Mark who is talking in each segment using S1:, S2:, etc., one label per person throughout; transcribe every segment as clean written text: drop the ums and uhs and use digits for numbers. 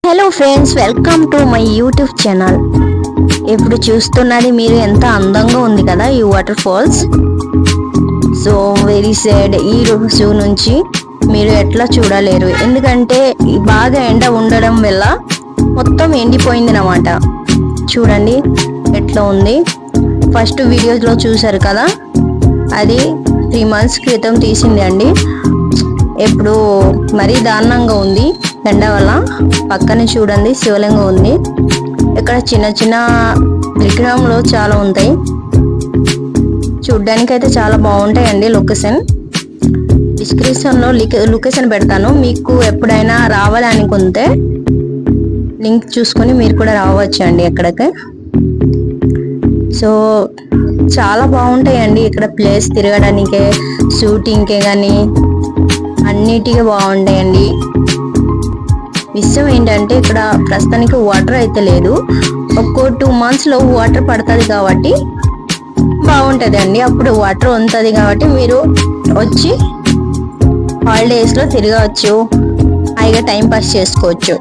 S1: Hello friends, welcome to my YouTube channel. ఇప్పుడు చూస్తున్నది మీరు ఎంత అందంగా ఉంది కదా ఈ water falls. So very sad, ఈ రోజు నుంచి మీరు ఎట్లా చూడలేరు, ఎందుకంటే బాగా ఎండ ఉండడం వల్ల మొత్తం ఎండిపోయింది అన్నమాట. చూడండి ఎట్లా ఉంది. ఫస్ట్ వీడియోలో చూసారు కదా, అది 3 months క్రితం తీసింది అండి. ఎప్పుడు మరీ దారుణంగా ఉంది ఎండ వల్ల. పక్కన చూడండి శివలింగం ఉంది. ఇక్కడ చిన్న చిన్న విగ్రహంలో చాలా ఉంటాయి, చూడ్డానికి అయితే చాలా బాగుంటాయండి. లొకేషన్ డిస్క్రిప్షన్లో లొకేషన్ పెడతాను, మీకు ఎప్పుడైనా రావాలనుకుంటే లింక్ చూసుకొని మీరు కూడా రావచ్చు అండి ఎక్కడికి. సో చాలా బాగుంటాయండి ఇక్కడ ప్లేస్ తిరగడానికే, షూటింగ్కే కానీ అన్నిటికీ బాగుంటాయండి. విషయం ఏంటంటే ఇక్కడ ప్రస్తుతానికి వాటర్ అయితే లేదు, ఒక్కో 2 monthsలో వాటర్ పడుతుంది కాబట్టి బాగుంటుంది అండి. అప్పుడు వాటర్ ఉంటుంది కాబట్టి మీరు వచ్చి హాలిడేస్లో తిరగవచ్చు, హాయిగా టైం పాస్ చేసుకోవచ్చు.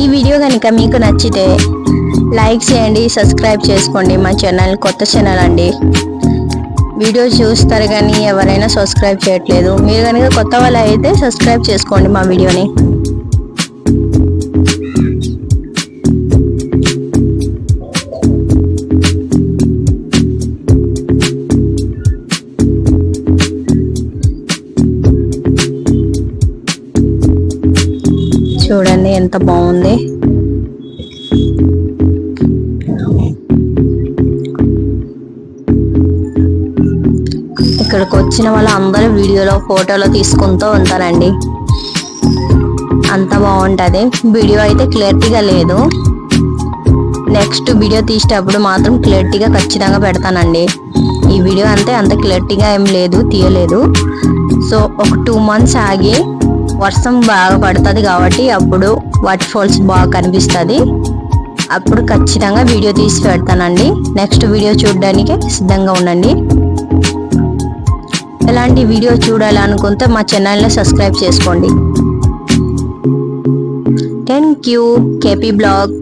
S1: ఈ వీడియో కనుక మీకు నచ్చితే లైక్ చేయండి, సబ్స్క్రైబ్ చేసుకోండి. మా ఛానల్ కొత్త ఛానల్ అండి. వీడియో చూస్తారు కానీ ఎవరైనా సబ్స్క్రైబ్ చేయట్లేదు. మీరు కనుక కొత్త వాళ్ళు అయితే సబ్స్క్రైబ్ చేసుకోండి మా వీడియోని. చూడండి ఎంత బాగుంది. ఇక్కడికి వచ్చిన వాళ్ళు అందరూ వీడియోలో ఫోటోలో తీసుకుంటూ ఉంటారండి, అంత బాగుంటుంది. వీడియో అయితే క్లారిటీగా లేదు, నెక్స్ట్ వీడియో తీసేటప్పుడు మాత్రం క్లారిటీగా ఖచ్చితంగా పెడతానండి. ఈ వీడియో అంత క్లారిటీగా ఏం లేదు, తీయలేదు. సో ఒక 2 months ఆగి వర్షం బాగా పడుతుంది కాబట్టి అప్పుడు వాటర్ ఫాల్స్ బాగా కనిపిస్తుంది. అప్పుడు ఖచ్చితంగా వీడియో తీసి పెడతానండి. నెక్స్ట్ వీడియో చూడడానికి సిద్ధంగా ఉండండి. ఎలాంటి వీడియో చూడాలనుకుంటే మా ఛానల్ని సబ్స్క్రైబ్ చేసుకోండి. Thank you. KP blog.